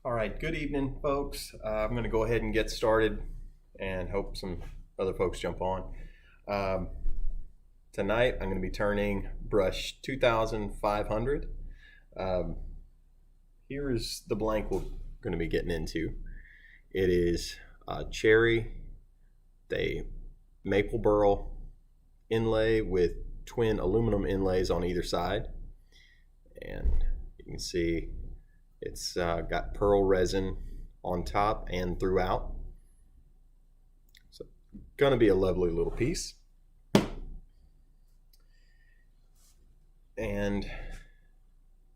All right, good evening, folks. I'm going to go ahead and get started and hope some other folks jump on. Um, Tonight, I'm going to be turning brush 2500. Um, Here is the blank we're going to be getting into. It is cherry, a maple burl inlay with twin aluminum inlays on either side. And you can see it's got pearl resin on top and throughout. So, gonna be a lovely little piece. And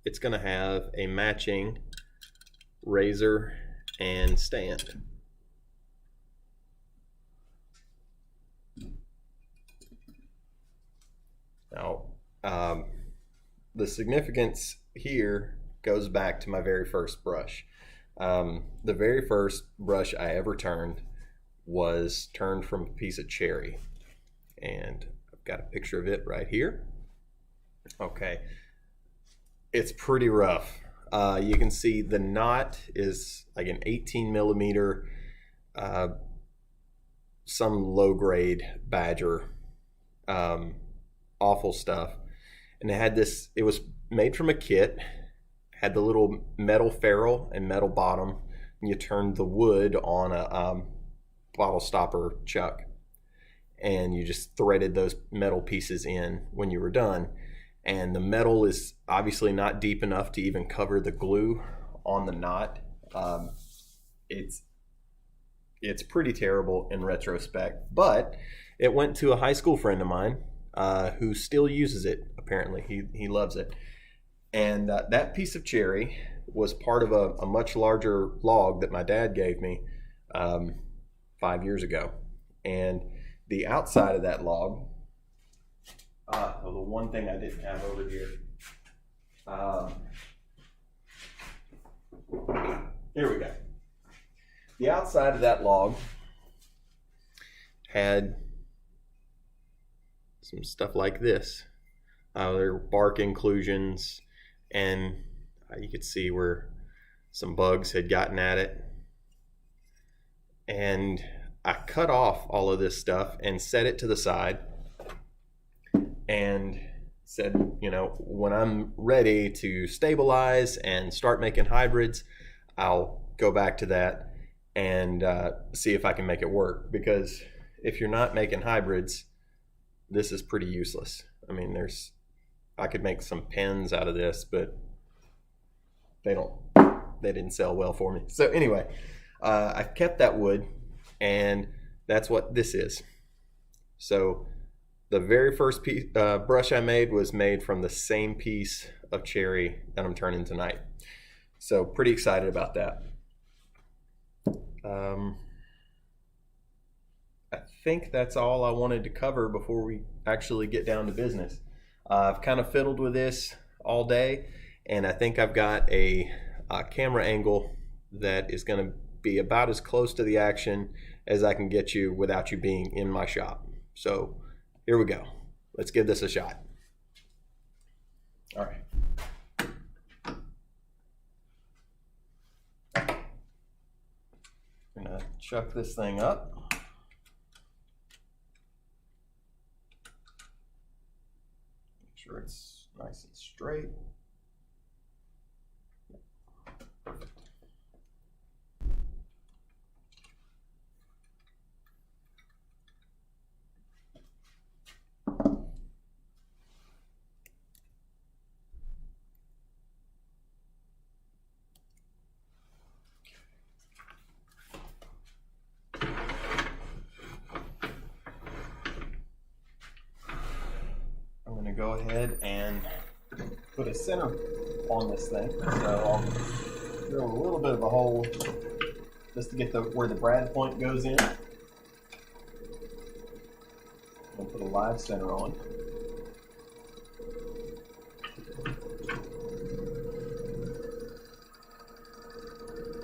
it's gonna have a matching razor and stand. Now, the significance here goes back to my very first brush. The very first brush I ever turned was turned from a piece of cherry, and I've got a picture of it right here. Okay, it's pretty rough. You can see the knot is like an 18 millimeter, some low grade Badger, awful stuff. And it had this, it was made from a kit, had the little metal ferrule and metal bottom, and you turned the wood on a bottle stopper chuck, and you just threaded those metal pieces in when you were done. And the metal is obviously not deep enough to even cover the glue on the knot. It's pretty terrible in retrospect, but it went to a high school friend of mine who still uses it. Apparently, he loves it. And that piece of cherry was part of a much larger log that my dad gave me 5 years ago. And the outside of that log, the one thing I didn't have over here, here we go. The outside of that log had some stuff like this. There were bark inclusions, and you could see where some bugs had gotten at it. And I cut off all of this stuff and set it to the side and said, you know, when I'm ready to stabilize and start making hybrids, I'll go back to that and see if I can make it work. Because if you're not making hybrids, this is pretty useless. I mean, I could make some pens out of this, but they didn't sell well for me. So anyway, I kept that wood, and that's what this is. So the very first brush I made was made from the same piece of cherry that I'm turning tonight. So pretty excited about that. I think that's all I wanted to cover before we actually get down to business. I've kind of fiddled with this all day, and I think I've got a camera angle that is going to be about as close to the action as I can get you without you being in my shop. So here we go. Let's give this a shot. All right. I'm going to chuck this thing up. Make sure it's nice and straight. Perfect. I'm going to go ahead and put a center on this thing. So I'll drill a little bit of a hole just to get where the brad point goes in. I'll put a live center on.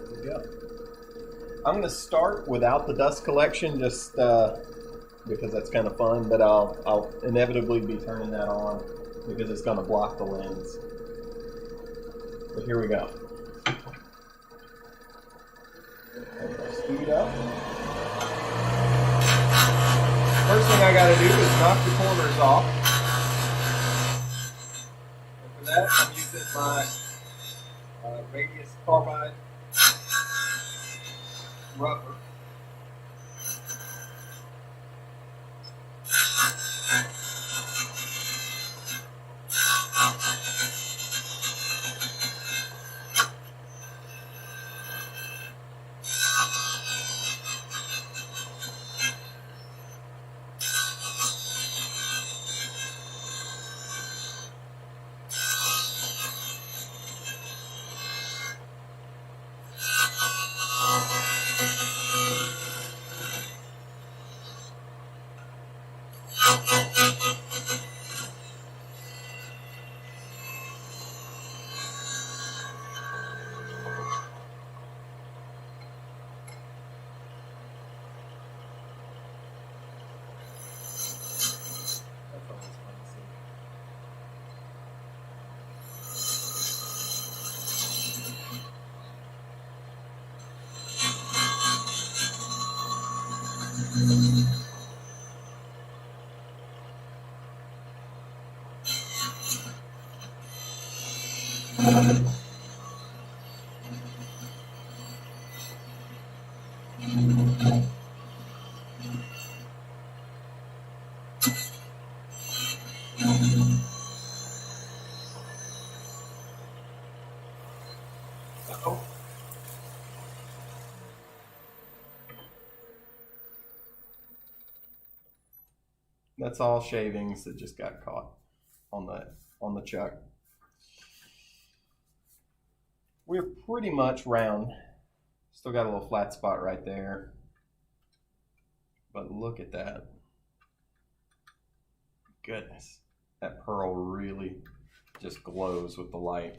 There we go. I'm going to start without the dust collection just because that's kind of fun, but I'll inevitably be turning that on because it's going to block the lens. But here we go. Speed up. First thing I got to do is knock the corners off. And for that, I'm using my radius carbide rubber. That's all shavings that just got caught on the chuck. We're pretty much round. Still got a little flat spot right there. But look at that. Goodness. That pearl really just glows with the light.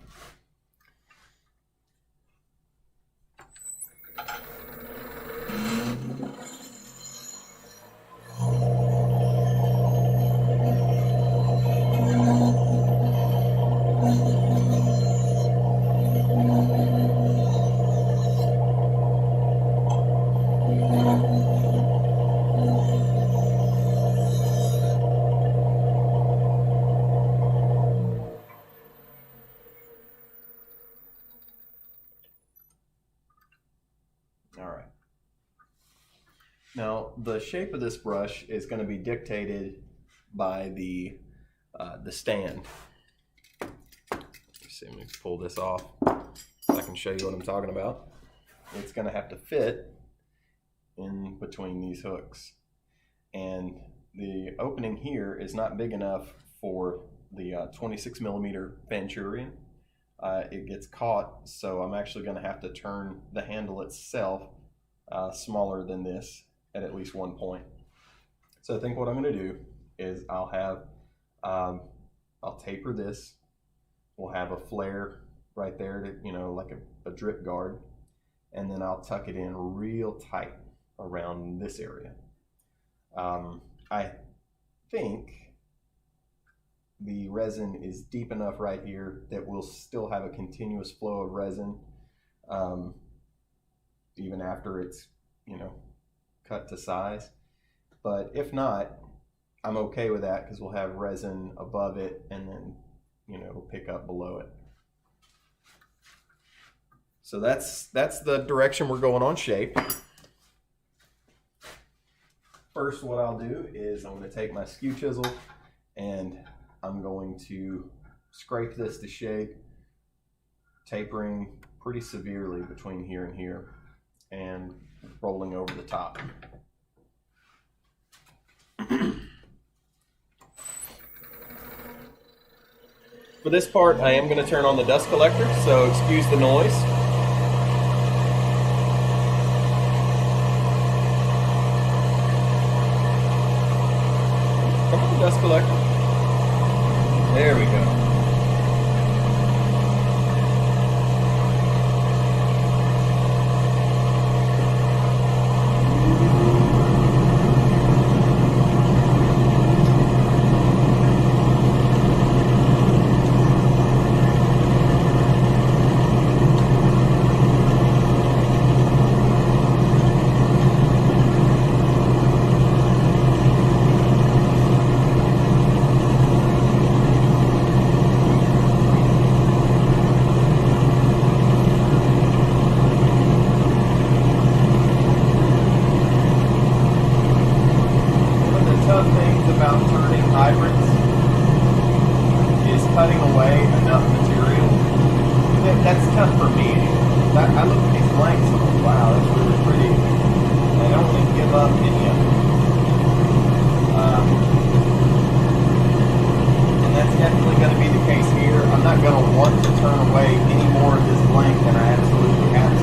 Now, the shape of this brush is going to be dictated by the stand. Let's see, let me pull this off so I can show you what I'm talking about. It's going to have to fit in between these hooks. And the opening here is not big enough for the 26 millimeter Venturian. It gets caught, so I'm actually going to have to turn the handle itself smaller than this at least one point. So I think what I'm going to do is I'll taper this. We'll have a flare right there to, you know, like a drip guard, and then I'll tuck it in real tight around this area. I think the resin is deep enough right here that we'll still have a continuous flow of resin even after it's, you know, cut to size. But if not, I'm okay with that because we'll have resin above it and then, you know, it'll pick up below it. So that's the direction we're going on shape. First, what I'll do is I'm going to take my skew chisel and I'm going to scrape this to shape, tapering pretty severely between here and here, and rolling over the top. For this part, I am going to turn on the dust collector, so excuse the noise. Come on, dust collector. There we go. cutting away enough material. That's tough for me. I look at these blanks and go, wow, that's really pretty. I don't want to give up any of it. And that's definitely going to be the case here. I'm not going to want to turn away any more of this blank than I absolutely have to.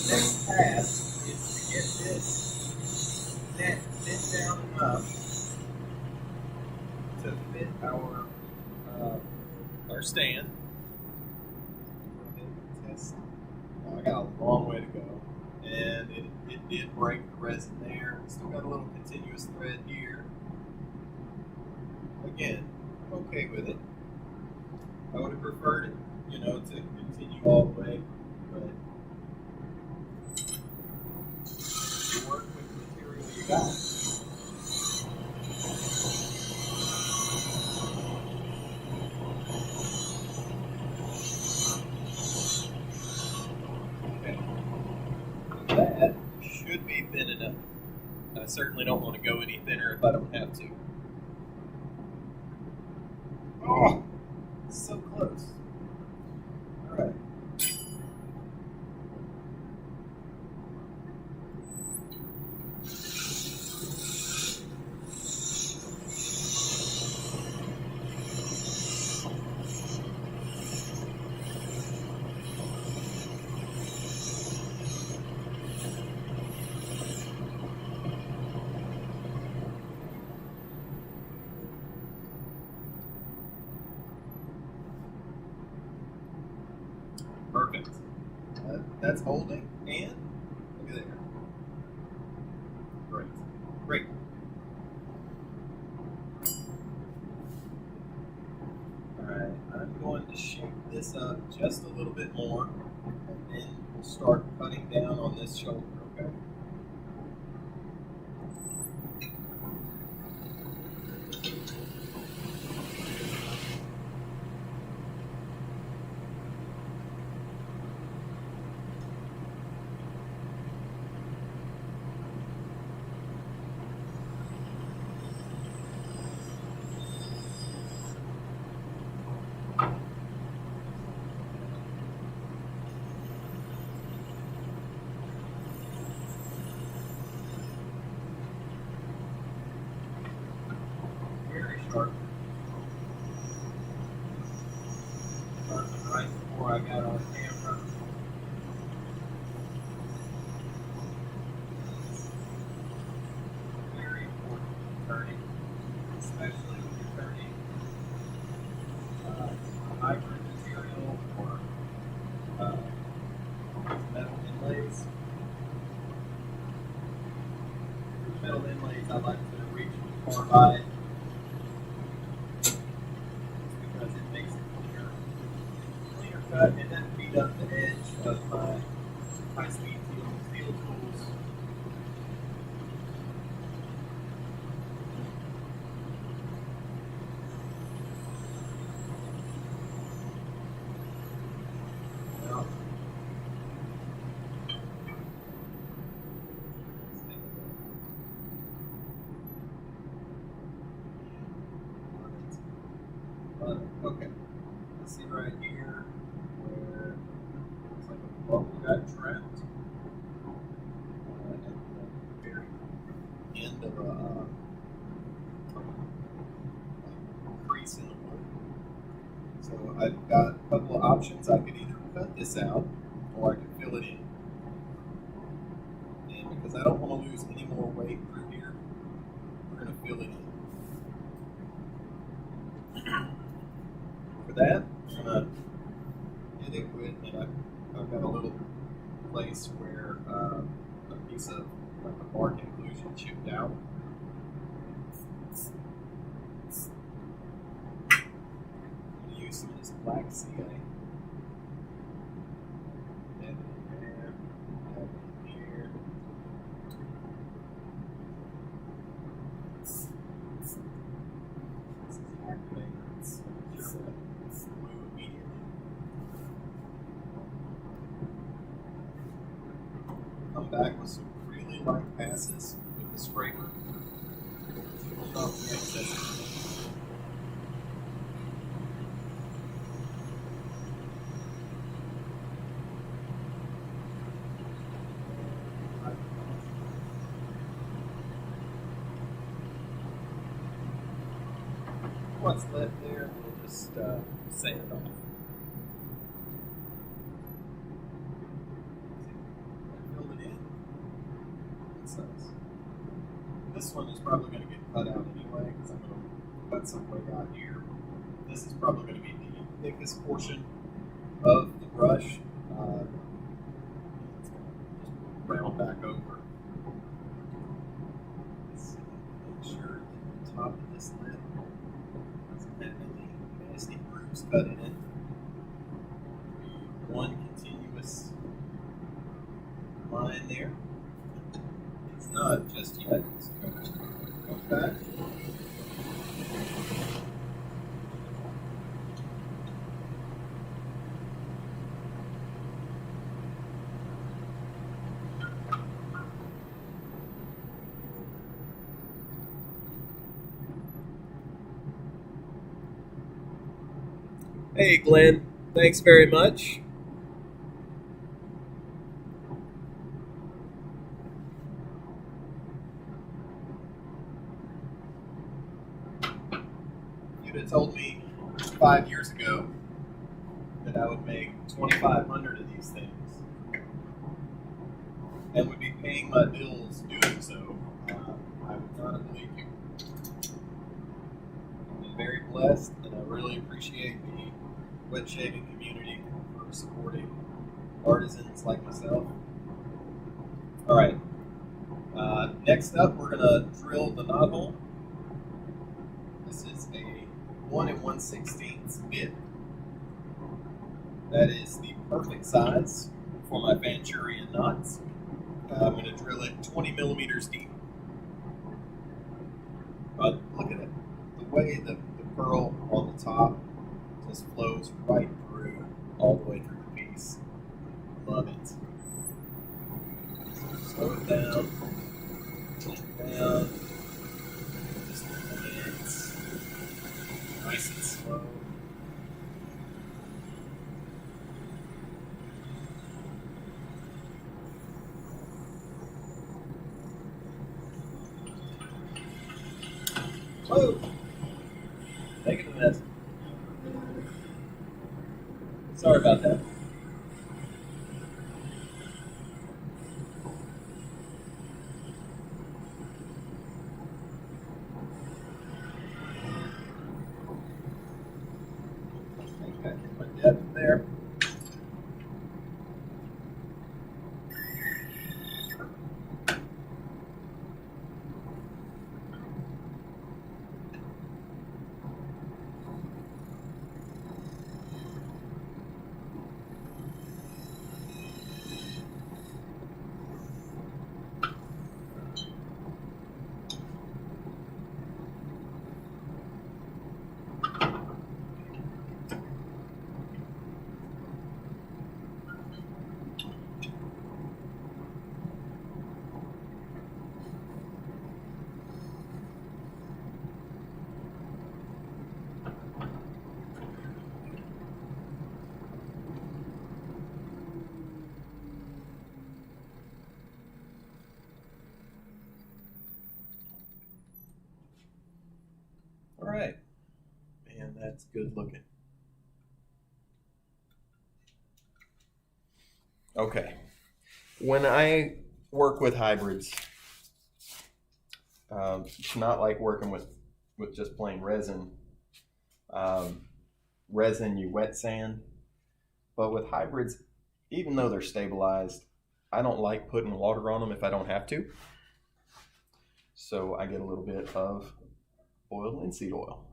The next task is to get this net bent down enough to fit our stand. Test. I got a long way to go, and it did break the resin there. We still got a little continuous thread here. Again, I'm okay with it. I would have preferred it, to continue all the way, but you work with the material you got. Okay. That should be thin enough. I certainly don't want to go any thinner if I don't have to. Oh, so close. All right. Perfect. That's holding, and look at there. Great. Great. Alright, I'm going to shape this up just a little bit more, and then we'll start cutting down on this shoulder, okay? Sharp. Right before I got on camera. Very important turning, especially when you're turning hybrid material or metal inlays. Metal inlays, I like to reach more by it because it makes it cleaner cut and doesn't beat up the edge of my high-speed steel tools. Now, okay, let's see right here where it looks like a bubble got trapped at the very end of a crease in the wood. So I've got a couple of options. I could either cut this out or I could fill it in. And because I don't want to lose any more weight through here, we're going to fill it in. For that, I'm going to hit it with, and I've got a little place where a piece of like a bark inclusion chipped out. I'm going to use some of this black CA. Add it in there, add it in here. This is activated. Just glue immediately. Come back with some really light passes with the scraper to pull off the excess. What's left there, we'll just sand off. Fill it in. This one is probably going to get cut out anyway because I'm going to cut some way out here. This is probably going to be the thickest portion of the brush. It's going to just round back over. Make sure that the top of this lip doesn't have any nasty grooves cut in it. One continuous line there. It's not just yet. It's going to come back. Hey, Glenn. Thanks very much. You'd have told me 5 years ago that I would make 2,500 of these things and would be paying my bills doing so. I would not have believed you. I'm very blessed, and I really appreciate the wet shaving community for supporting artisans like myself. All right. Next up, we're going to drill the knot hole. This is a 1 1/16 bit. That is the perfect size for my Venturian knots. I'm going to drill it 20 millimeters deep. But look at it. The way the pearl on the top just flows right through, all the way through the piece. Love it. So slow it down. Pull it down. Just it's nice and slow. Whoa! Making a mess. Sorry about that. I think I hit my depth there. right. Man, that's good looking. Okay. When I work with hybrids, it's not like working with just plain resin. Um, Resin, you wet sand. But with hybrids, even though they're stabilized, I don't like putting water on them if I don't have to. So I get a little bit of boiled linseed oil.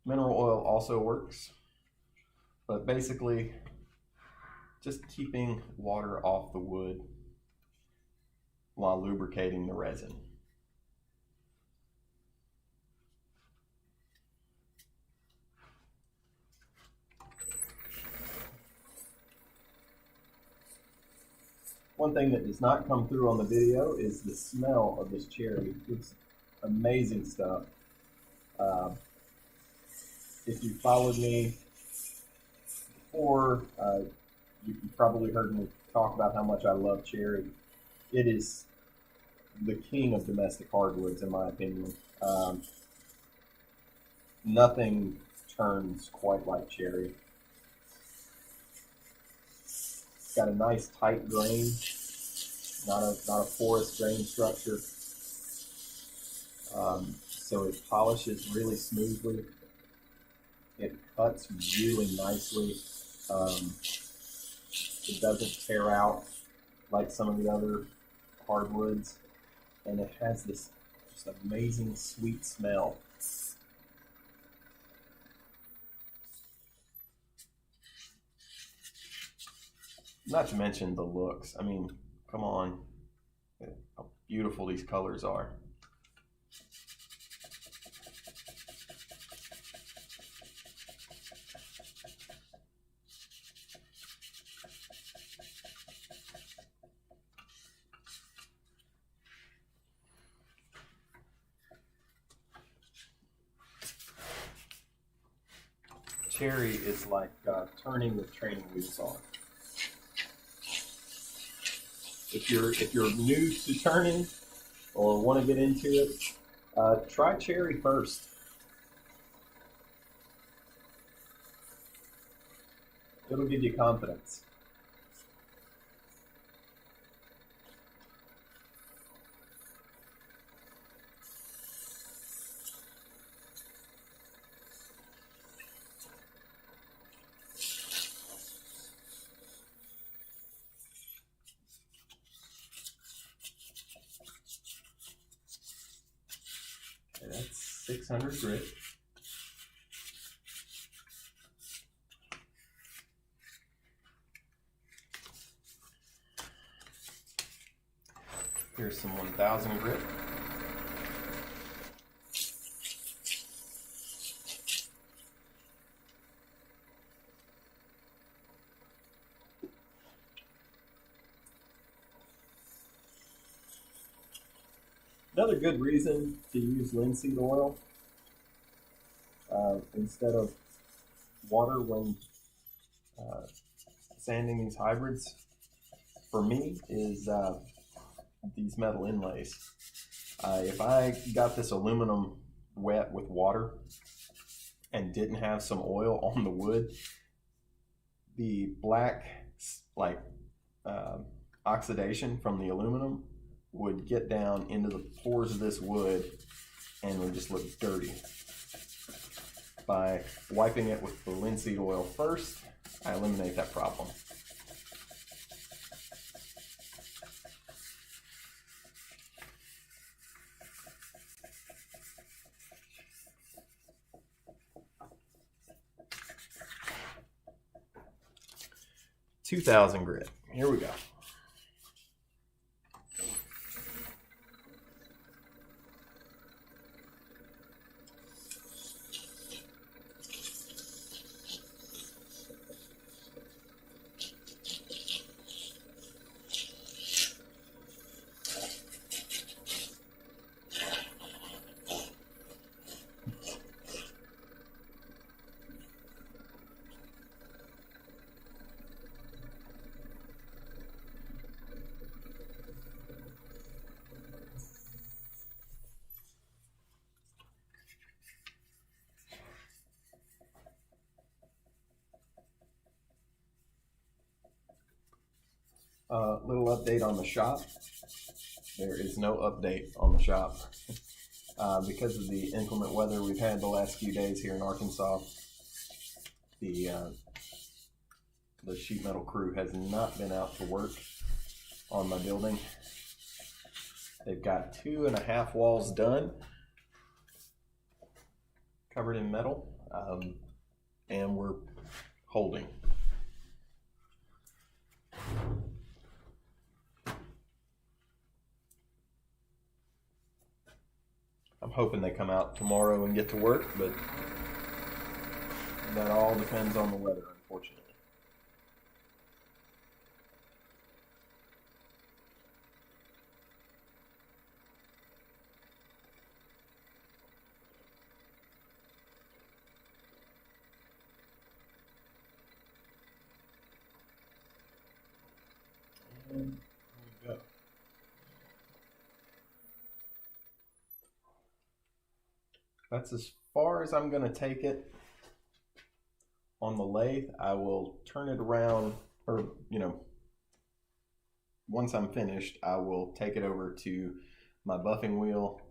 Mineral oil also works, but basically just keeping water off the wood while lubricating the resin. One thing that does not come through on the video is the smell of this cherry. It's amazing stuff. If you followed me before, you probably heard me talk about how much I love cherry. It is the king of domestic hardwoods, in my opinion. Nothing turns quite like cherry. It's got a nice tight grain, not a porous grain structure. So it polishes really smoothly. It cuts really nicely. It doesn't tear out like some of the other hardwoods, and it has this just amazing sweet smell. Not to mention the looks. I mean, come on, how beautiful these colors are. Cherry is like turning with training wheels on. If you're new to turning or want to get into it, try cherry first. It'll give you confidence. Okay, that's 600 grit. Here's some 1000 grit. Another good reason to use linseed oil instead of water when sanding these hybrids, for me, is these metal inlays. If I got this aluminum wet with water and didn't have some oil on the wood, the black oxidation from the aluminum would get down into the pores of this wood and would just look dirty. By wiping it with the linseed oil first, I eliminate that problem. $2,000 grit. Here we go. Little update on the shop. There is no update on the shop. Because of the inclement weather we've had the last few days here in Arkansas, the sheet metal crew has not been out to work on my building. They've got 2.5 walls done, covered in metal, and we're holding. I'm hoping they come out tomorrow and get to work, but that all depends on the weather, unfortunately. And there we go. That's as far as I'm going to take it on the lathe. I will turn it around, or, once I'm finished, I will take it over to my buffing wheel.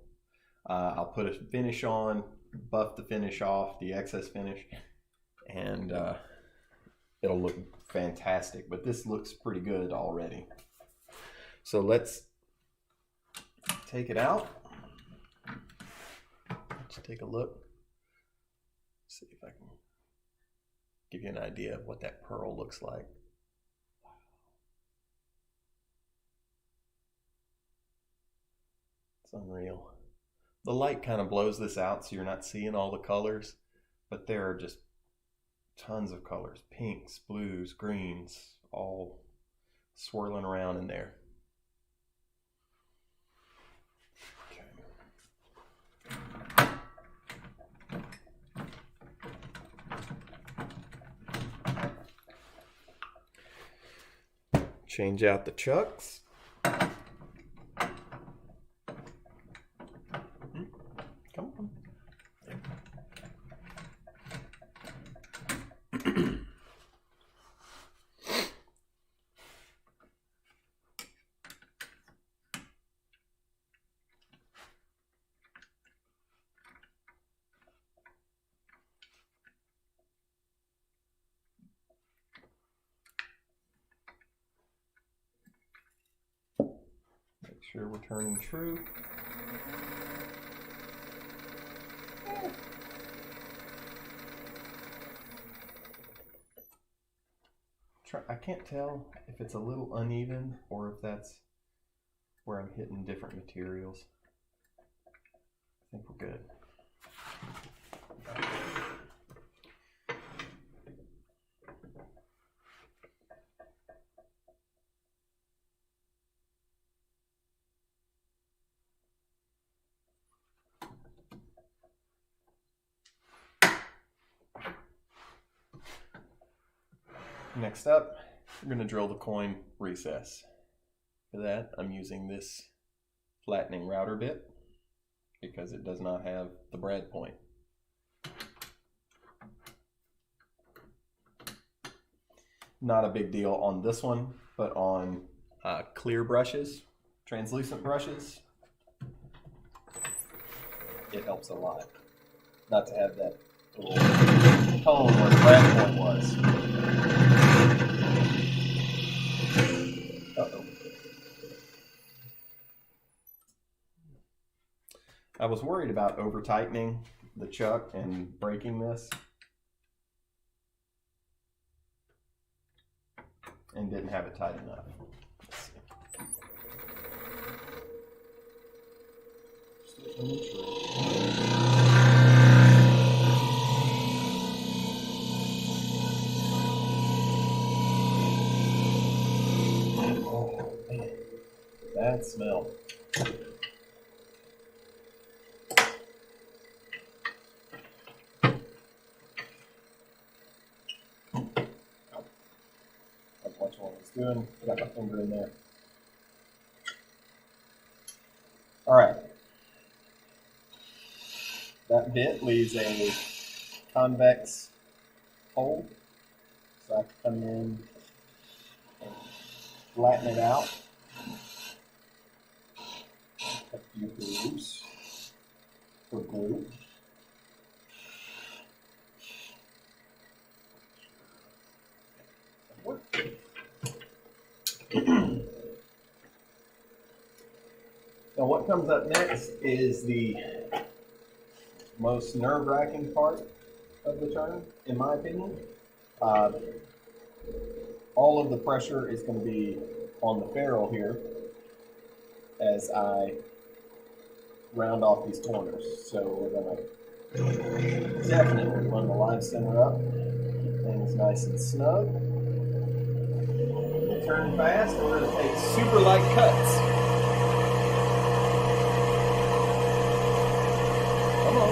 I'll put a finish on, buff the finish off, the excess finish, and it'll look fantastic. But this looks pretty good already. So let's take it out. Let's take a look. See if I can give you an idea of what that pearl looks like. It's unreal. The light kind of blows this out so you're not seeing all the colors, but there are just tons of colors. Pinks, blues, greens, all swirling around in there. Change out the chucks. Come on. Make sure we're turning true. I can't tell if it's a little uneven or if that's where I'm hitting different materials. I think we're good. Next up, we're going to drill the coin recess. For that, I'm using this flattening router bit because it does not have the brad point. Not a big deal on this one, but on clear brushes, translucent brushes, it helps a lot. Not to have that little cone where the brad point was. Uh-oh. I was worried about over tightening the chuck and breaking this, and didn't have it tight enough. Let's see. Oh man, that smell. Watch what I was doing. I got my finger in there. All right. That bit leaves a convex hole, so I can come in and flatten it out. A few grooves for glue. Now what comes up next is the most nerve-wracking part of the turn, in my opinion. All of the pressure is going to be on the ferrule here as I round off these corners. So we're going to definitely run the line center up, keep things nice and snug. We'll turn fast, and we're going to take super light cuts. Come on.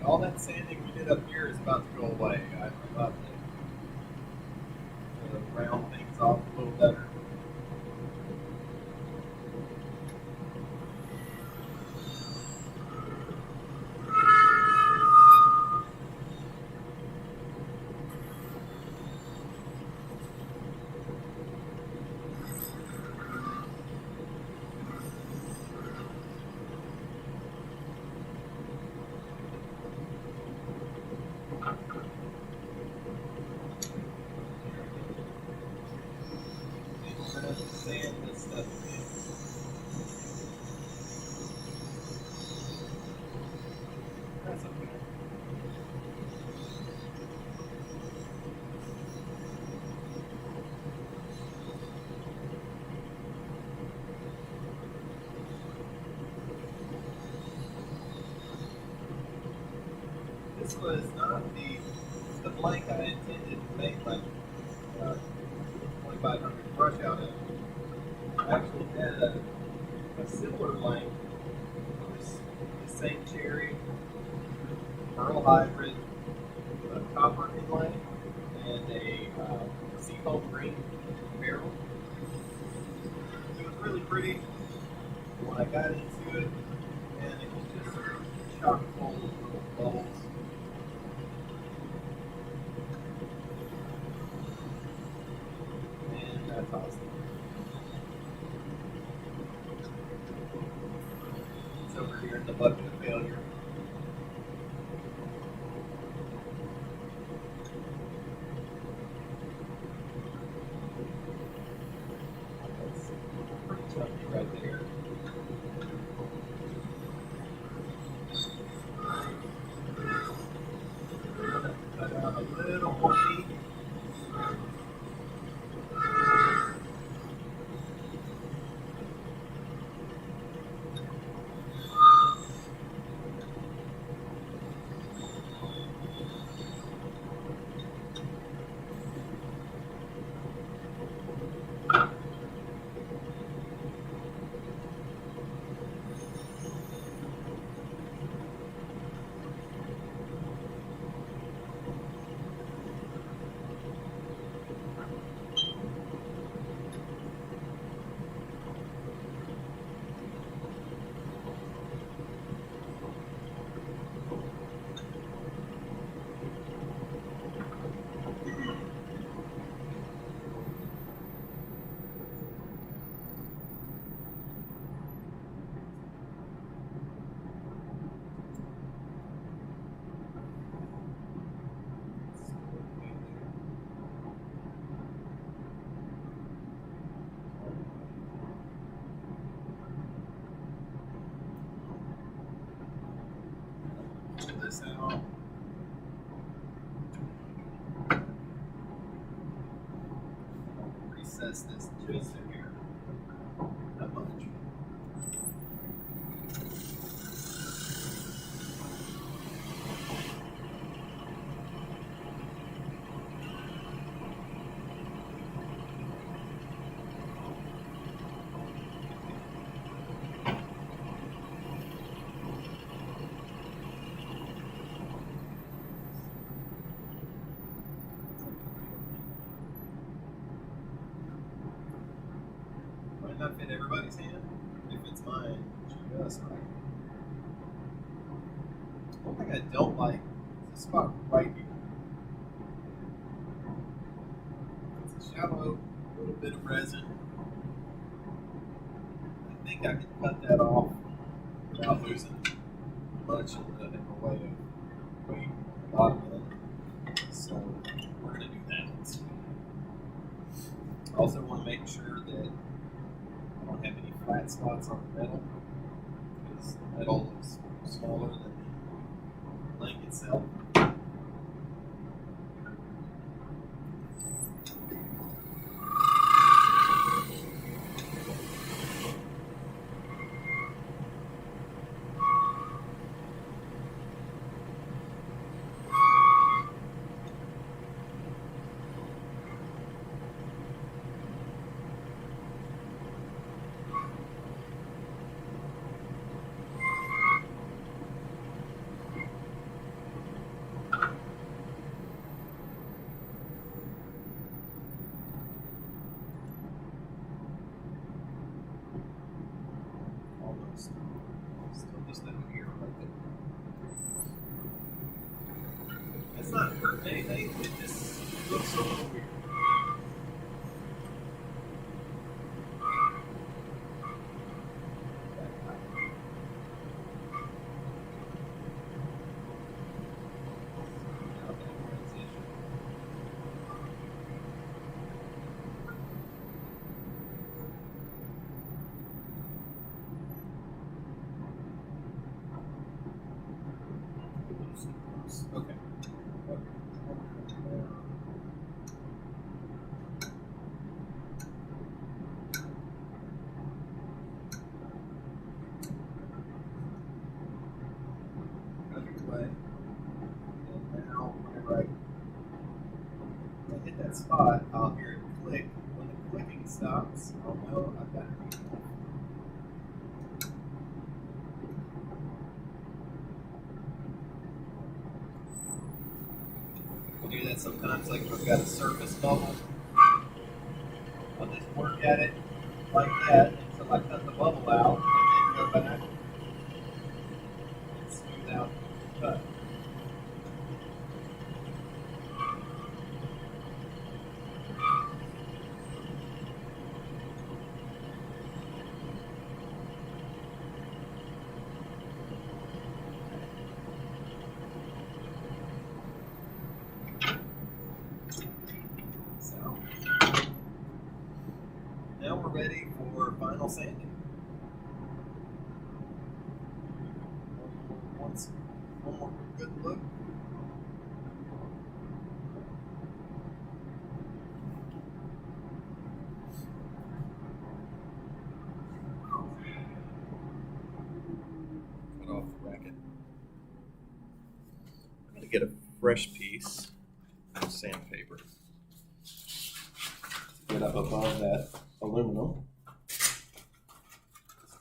All that sanding we did up here is about to go away. I'm about to round things off a little better. Sand this stuff in. That's okay. This was not the blank I intended to make like 2500 brush out of. I actually had a similar blank. It was the same cherry, pearl hybrid, a copper inlay, and a seafoam green barrel. It was really pretty. When I got into it, and it was just chock full of little bubbles. And that's awesome. It's over here in the bucket of failure. That's pretty chunky right there. process this just a hair. Not much. Might not fit everybody's hand. If it's mine, it should go this way. One thing I don't like is the spot right here. It's a shallow little bit of resin. I think I can cut that off without losing much in the way of weight on the bottom of it. So we're going to do that. I also want to make sure that I don't have any flat spots on the metal, because the metal is smaller than the link itself. Still just down here right there. It's not hurting anything, it just looks a little weird. Okay. Away. And now, whenever I hit that spot, I'll hear it click. When the clicking stops, I'll know I've got it. I'll do that sometimes, like if I've got a surface bubble. I'll just work at it like that until I cut the bubble out, and then go back and smooth out the cut. Now we're ready for final sanding. One more good look. Cut off the racket. I'm going to get a fresh piece of sandpaper. Get up above that aluminum.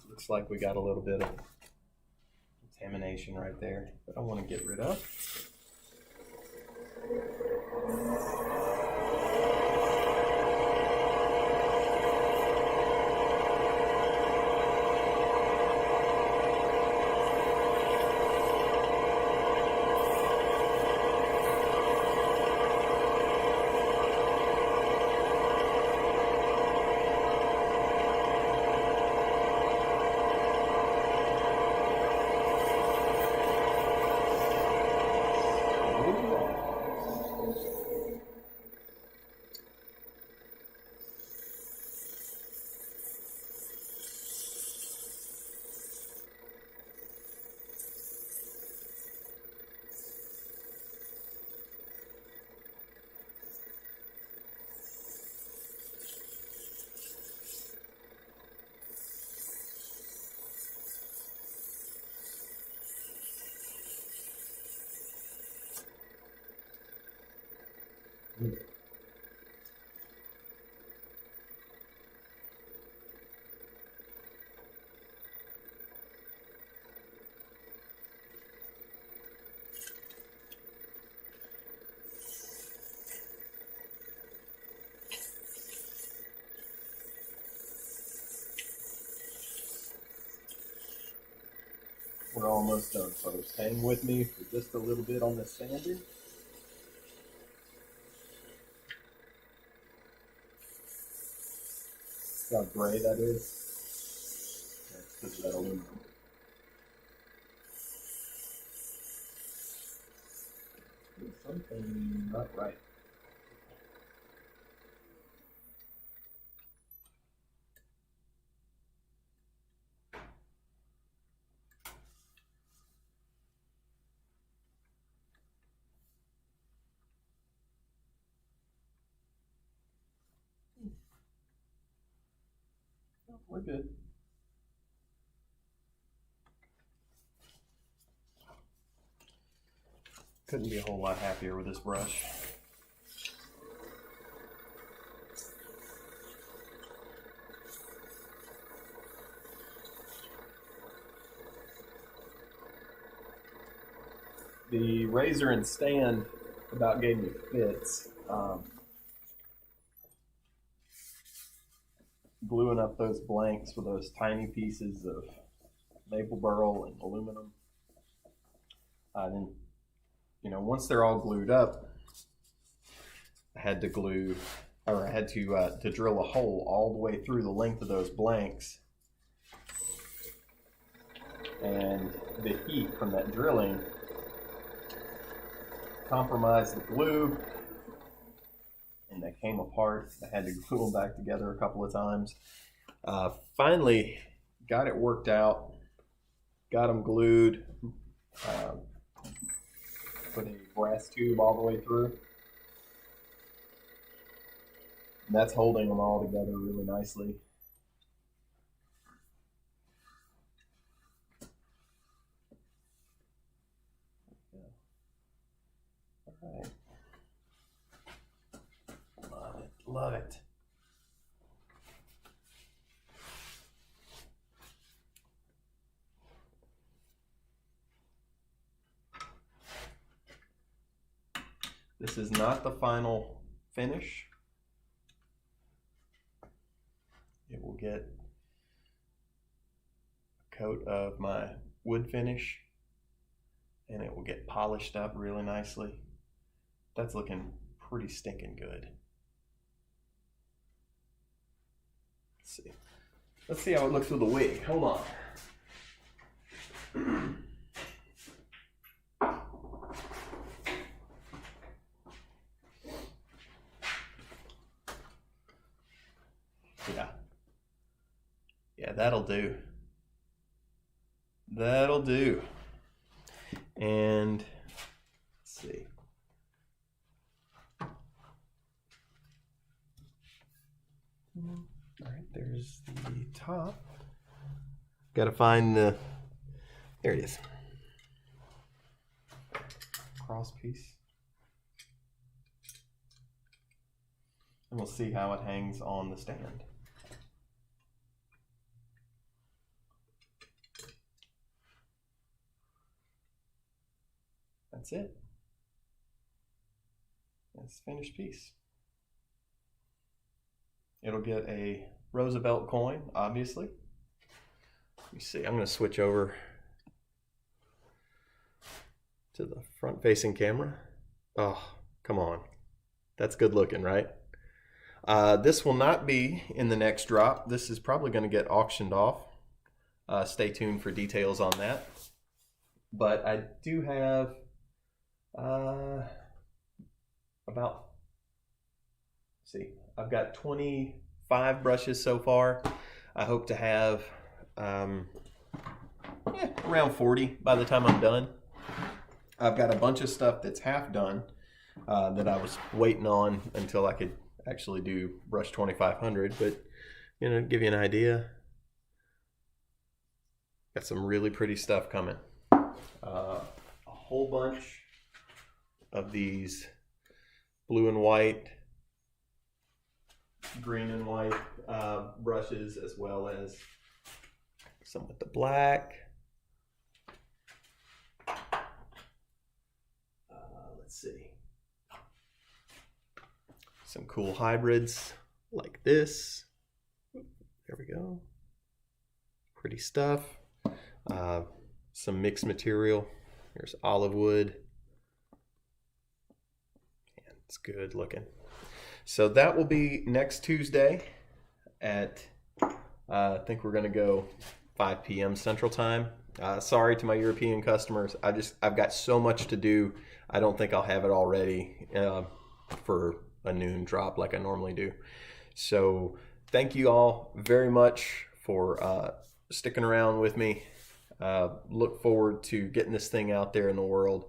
Looks like we got a little bit of contamination right there that I want to get rid of. We're almost done, folks. Hang with me for just a little bit on this sander. See how gray that is? That's because of that aluminum. There's something not right. We're good. Couldn't be a whole lot happier with this brush. The razor and stand about gave me fits. Gluing up those blanks with those tiny pieces of maple burl and aluminum. Then, you know, once they're all glued up, I had to glue, or I had to drill a hole all the way through the length of those blanks. And the heat from that drilling compromised the glue, and they came apart. I had to glue them back together a couple of times. Finally got it worked out, got them glued, put a brass tube all the way through. And that's holding them all together really nicely. All right. Love it, love it. This is not the final finish. It will get a coat of my wood finish, and it will get polished up really nicely. That's looking pretty stinking good. Let's see how it looks with the wig. Hold on. Yeah, that'll do. That'll do. And let's see. All right, there's the top. Got to find the, there it is. Cross piece. And we'll see how it hangs on the stand. That's it. That's the finished piece. It'll get a Roosevelt coin, obviously. Let me see, I'm going to switch over to the front-facing camera. Oh, come on. That's good looking, right? This will not be in the next drop. This is probably going to get auctioned off. Stay tuned for details on that. But I do have about, see, I've got 25 brushes so far. I hope to have around 40 by the time I'm done. I've got a bunch of stuff that's half done that I was waiting on until I could actually do brush 2500, but you know, to give you an idea, got some really pretty stuff coming. A whole bunch of these blue and white, green and white brushes, as well as some with the black. Let's see. Some cool hybrids like this. There we go. Pretty stuff. Some mixed material. Here's olive wood. And it's good looking. So that will be next Tuesday at, I think we're going to go 5 p.m. Central Time. Sorry to my European customers. I've got so much to do. I don't think I'll have it all ready for a noon drop like I normally do. So thank you all very much for sticking around with me. Look forward to getting this thing out there in the world,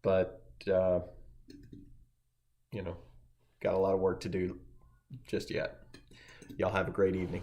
but you know, got a lot of work to do just yet. Y'all have a great evening.